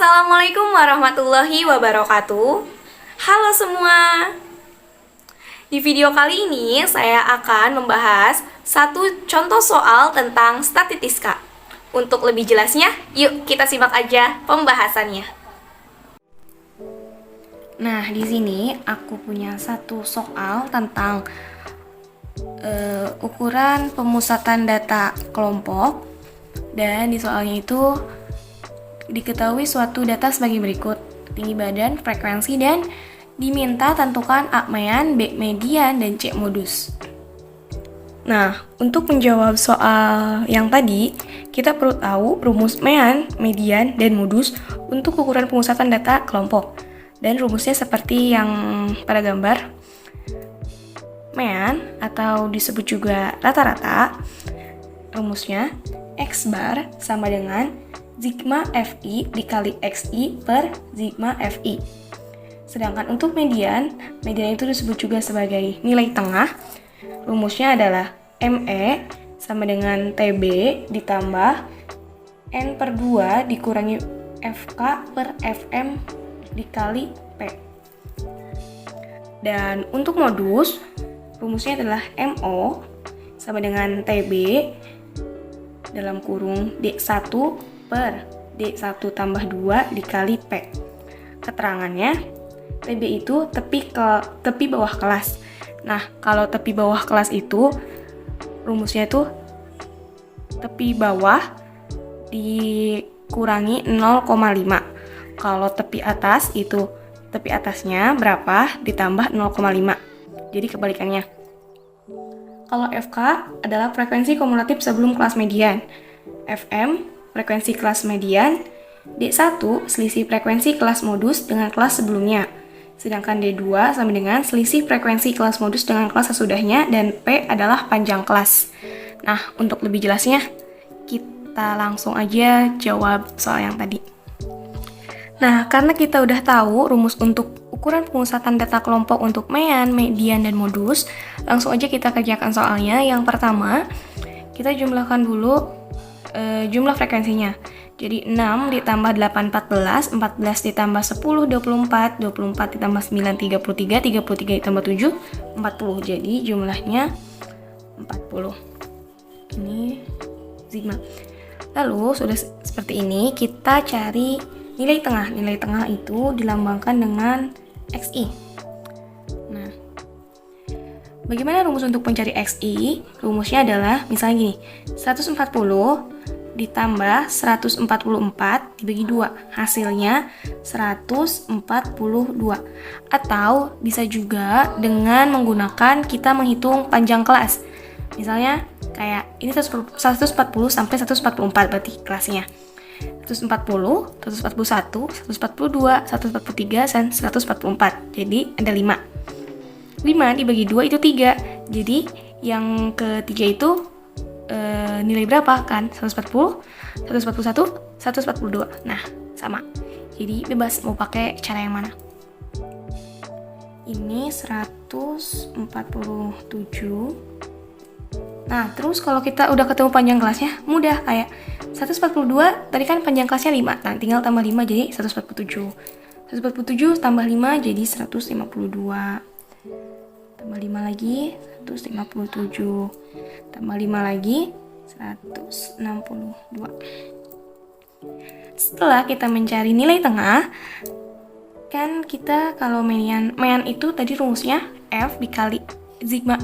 Assalamualaikum warahmatullahi wabarakatuh. Halo semua. Di video kali ini saya akan membahas satu contoh soal tentang statistika. Untuk lebih jelasnya, yuk kita simak aja pembahasannya. Nah, di sini aku punya satu soal tentang ukuran pemusatan data kelompok, dan di soalnya itu diketahui suatu data sebagai berikut: tinggi badan, frekuensi, dan diminta tentukan A mean, B median, dan C modus. Nah, untuk menjawab soal yang tadi, kita perlu tahu rumus mean, median, dan modus untuk ukuran pemusatan data kelompok. Dan rumusnya seperti yang pada gambar. Mean atau disebut juga rata-rata, rumusnya X bar sama dengan sigma Fi dikali Xi per sigma Fi. Sedangkan untuk median itu disebut juga sebagai nilai tengah. Rumusnya adalah Me sama dengan Tb ditambah N per 2 dikurangi Fk per Fm dikali P. Dan untuk modus, rumusnya adalah Mo sama dengan Tb dalam kurung D1 per D1 tambah 2 dikali P. Keterangannya, TB itu tepi bawah kelas. Nah, kalau tepi bawah kelas itu rumusnya itu tepi bawah dikurangi 0,5. Kalau tepi atas itu tepi atasnya berapa ditambah 0,5. Jadi kebalikannya. Kalau Fk adalah frekuensi kumulatif sebelum kelas median. Fm frekuensi kelas median, D1 selisih frekuensi kelas modus dengan kelas sebelumnya, sedangkan D2 sama dengan selisih frekuensi kelas modus dengan kelas sesudahnya, dan P adalah panjang kelas. Nah, untuk lebih jelasnya, kita langsung aja jawab soal yang tadi. Nah, karena kita udah tahu rumus untuk ukuran pemusatan data kelompok untuk mean, median, dan modus, langsung aja kita kerjakan soalnya. Yang pertama, kita jumlahkan dulu jumlah frekuensinya. Jadi 6 ditambah 8 14, 14 ditambah 10 24, 24 ditambah 9 33, 33 ditambah 7 40. Jadi jumlahnya 40. Ini sigma. Lalu sudah seperti ini, kita cari nilai tengah. Nilai tengah itu dilambangkan dengan Xi. Nah, bagaimana rumus untuk mencari Xi? Rumusnya adalah misalnya gini, 140 ditambah 144 dibagi 2, hasilnya 142. Atau bisa juga dengan menggunakan kita menghitung panjang kelas. Misalnya kayak ini 140 sampai 144 berarti kelasnya 140, 141, 142, 143, dan 144. Jadi ada 5. 5 dibagi 2 itu 3. Jadi yang ketiga itu nilai berapa kan? 140, 141, 142. Nah, sama. Jadi bebas mau pakai cara yang mana. Ini 147. Nah, terus kalau kita udah ketemu panjang kelasnya, mudah, kayak 142 tadi kan panjang kelasnya 5. Nah, tinggal tambah 5 jadi 147. 147 tambah 5 jadi 152. Tambah 5 lagi 157. Tambah 5 lagi 162. Setelah kita mencari nilai tengah, kan kita kalau mean itu tadi rumusnya F dikali sigma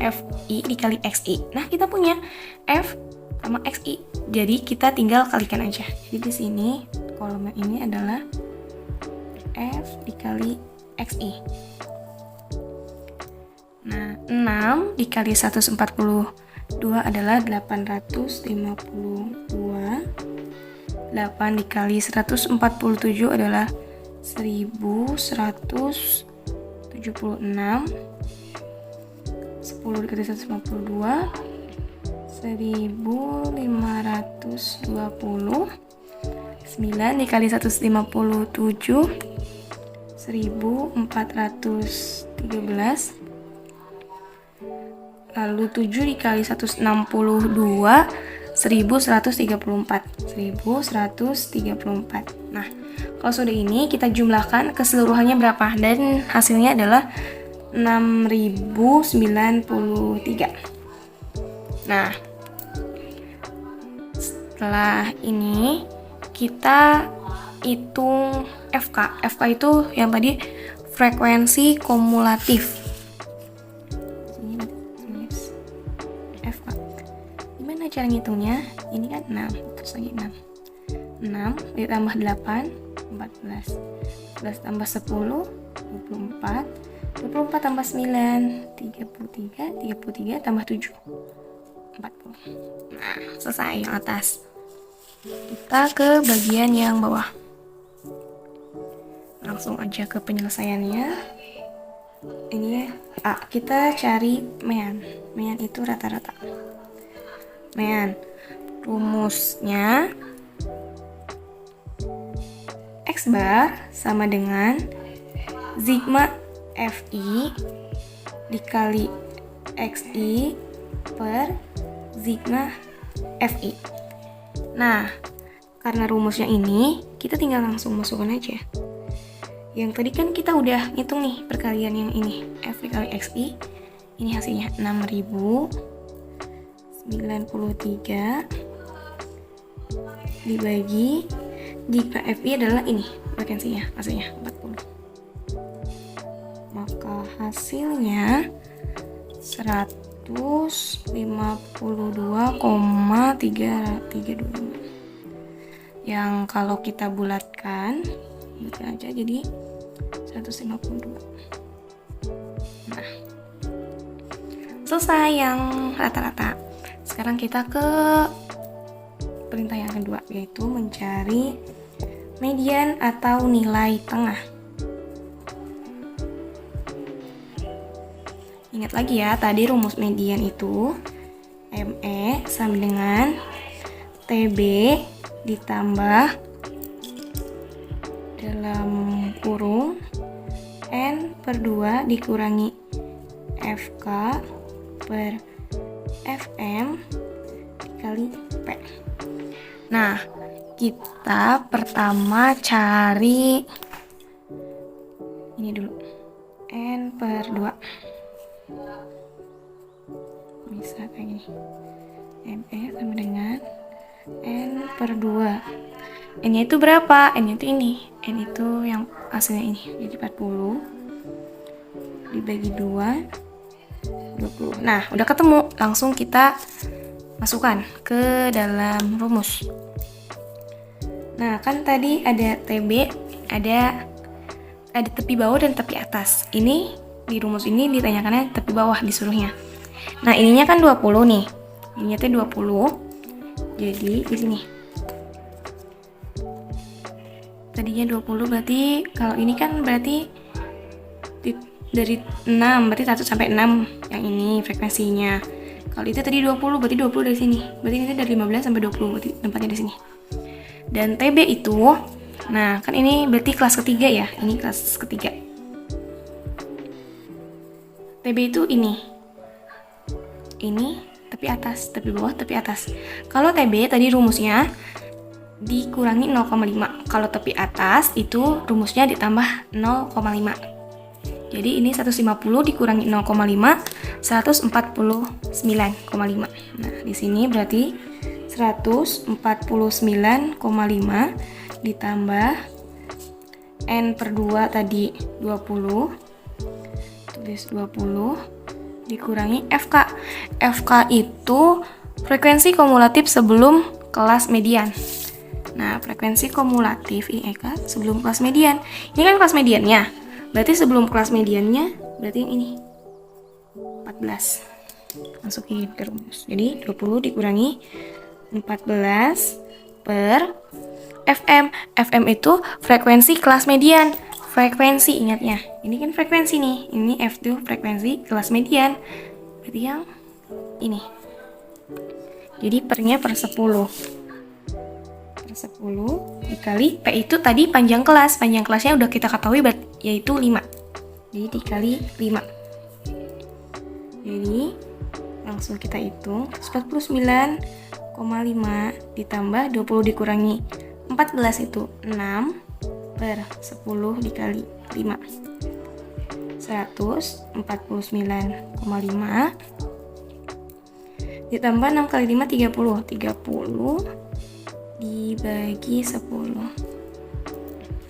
Fi dikali Xi. Nah, kita punya F sama Xi. Jadi kita tinggal kalikan aja. Jadi di sini kolom ini adalah F dikali Xi. Nah, 6 dikali 142 adalah 852. 8 dikali 147 adalah 1176. 10 dikali 152 1520. 9 dikali 157 1413. Lalu 7 dikali 162 1134. 1134. Nah, kalau sudah ini kita jumlahkan keseluruhannya berapa, dan hasilnya adalah 6093. Nah, setelah ini kita hitung FK. FK itu yang tadi frekuensi kumulatif. Ini FK. Gimana cara ngitungnya? Ini kan 6, terus lagi 6. 6 ditambah 8, 14. 14 tambah 10, 24. 24 tambah 9, 33. 33 tambah 7, 40. Nah, selesai yang atas. Kita ke bagian yang bawah. Langsung aja ke penyelesaiannya. Ini kita cari mean. Mean itu rata-rata. Mean. Rumusnya X bar sama dengan sigma FI dikali XI per sigma FI. Nah, karena rumusnya ini, kita tinggal langsung masukkan aja. Yang tadi kan kita udah ngitung nih perkalian yang ini, F dikali XI. Ini hasilnya 6093 dibagi jika FI adalah ini frekuensinya, hasilnya 40. Maka hasilnya 152,332. Yang kalau kita bulatkan gitu aja jadi 152. Nah, selesai yang rata-rata. Sekarang kita ke perintah yang kedua, yaitu mencari median atau nilai tengah. Ingat lagi ya, tadi rumus median itu ME sama dengan TB ditambah dalam kurung N per 2 dikurangi FK per FM dikali P. Nah, kita pertama cari ini dulu, N per 2. Bisa kayak gini, ME sama dengan N per 2. N nya itu berapa? N nya itu ini. N itu yang hasilnya ini, jadi 40 dibagi 2, 20. Nah, udah ketemu, langsung kita masukkan ke dalam rumus. Nah, kan tadi ada TB, ada tepi bawah dan tepi atas. Ini di rumus ini ditanyakannya tepi bawah disuruhnya. Nah, ininya kan 20 nih. Ininya tuh 20. Jadi di sini. Tadinya 20 berarti kalau ini kan berarti dari 6, berarti 1 sampai 6 yang ini frekuensinya. Kalau itu tadi 20, berarti 20 dari sini. Berarti ini dari 15 sampai 20, berarti tempatnya di sini. Dan TB itu, nah kan ini berarti kelas ketiga ya. Ini kelas ketiga. TB itu ini. Ini tepi atas, tepi bawah, tepi atas. Kalau TB tadi rumusnya dikurangi 0,5. Kalau tepi atas itu rumusnya ditambah 0,5. Jadi ini 150 dikurangi 0,5, 149,5. Nah, di sini berarti 149,5 ditambah N per 2 tadi 20. Tulis 20 dikurangi FK. FK itu frekuensi kumulatif sebelum kelas median. Nah, frekuensi kumulatif IEK sebelum kelas median. Ini kan kelas mediannya. Berarti sebelum kelas mediannya berarti yang ini 14. Masukin ke rumus. Jadi 20 dikurangi 14 per FM. FM itu frekuensi kelas median. Frekuensi, ingatnya. Ini kan frekuensi nih. Ini F itu frekuensi kelas median. Berarti yang ini. Jadi pernya per 10. Per 10 dikali P itu tadi panjang kelas. Panjang kelasnya udah kita ketahui yaitu 5. Jadi dikali 5. Jadi langsung kita hitung 49,332 ditambah 20 dikurangi 14 itu 6 per 10 dikali 5. 149,5 ditambah 6 kali 5 30. 30 dibagi 10.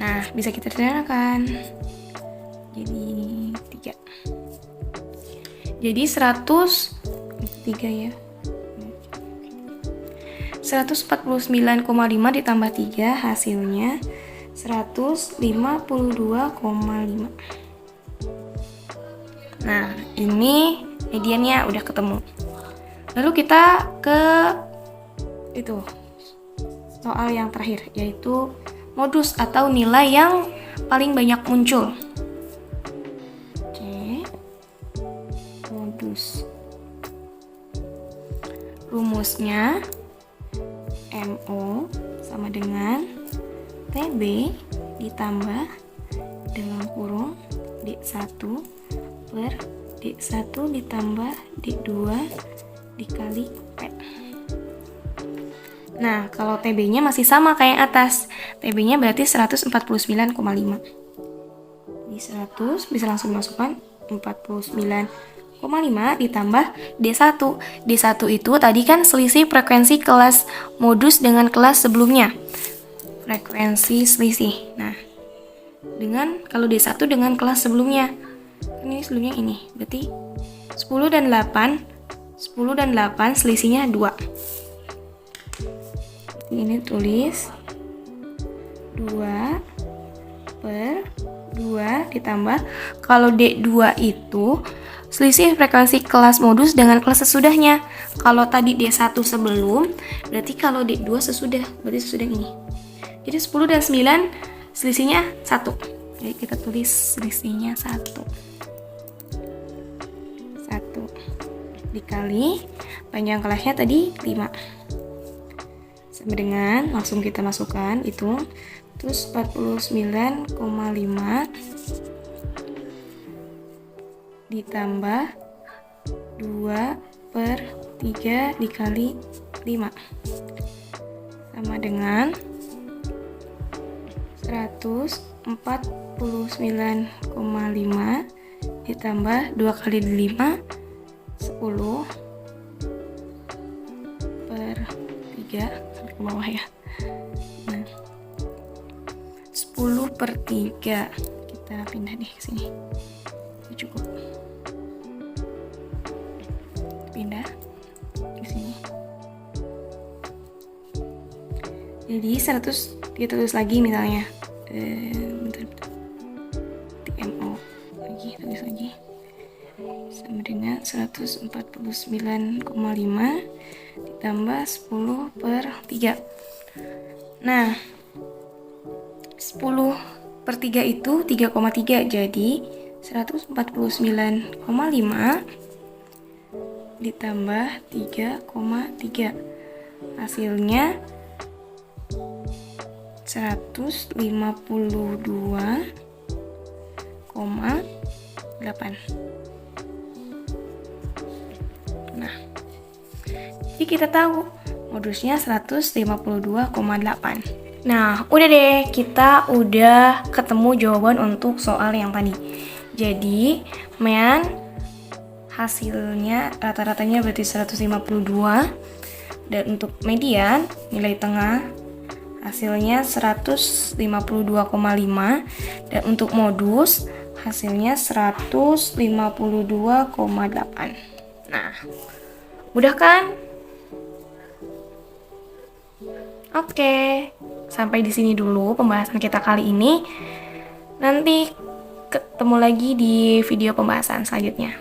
Nah, bisa kita sederhanakan. Jadi 3. Jadi 3 ya. 149,5 ditambah 3 hasilnya 152,5. Nah, ini mediannya udah ketemu. Lalu kita ke itu soal yang terakhir, yaitu modus atau nilai yang paling banyak muncul. Oke. Modus. Rumusnya MO sama dengan TB ditambah dalam kurung D1 per D1 ditambah D2 dikali P. Nah, kalau TB-nya masih sama kayak yang atas. TB-nya berarti 149,5. Di 100 bisa langsung masukkan 49,5 ditambah D1. D1 itu tadi kan selisih frekuensi kelas modus dengan kelas sebelumnya. Frekuensi selisih. Nah, kalau D1 dengan kelas sebelumnya. Ini sebelumnya ini. Berarti 10 dan 8 selisihnya 2. Ini tulis 2 per 2 ditambah, kalau D2 itu selisih frekuensi kelas modus dengan kelas sesudahnya. Kalau tadi D1 sebelum, berarti kalau D2 sesudah, berarti sesudah ini. Jadi 10 dan 9 selisihnya 1. Jadi kita tulis selisihnya 1 dikali panjang kelasnya tadi 5. Sama dengan, langsung kita masukkan itu, terus 49,5 ditambah 2 per 3 dikali 5 sama dengan 149,5 ditambah 2 kali 5 10 per 3 sampai ke bawah ya. Nah, 10 per 3 kita pindah deh ke sini. Itu cukup. Pindah ke sini. Jadi 100 kita tulis lagi misalnya. TMO lagi, tulis lagi. Sama dengan 149,5 ditambah 10 per 3. Nah, 10 per 3 itu 3,3. Jadi 149,5 ditambah 3,3. Hasilnya 152,8. Nah, jadi kita tahu modusnya 152,8. Nah, udah deh, kita udah ketemu jawaban untuk soal yang tadi. Jadi, hasilnya rata-ratanya berarti 152. Dan untuk median, nilai tengah hasilnya 152,5. Dan untuk modus, hasilnya 152,8. Nah, mudah kan? Oke, sampai di sini dulu pembahasan kita kali ini. Nanti ketemu lagi di video pembahasan selanjutnya.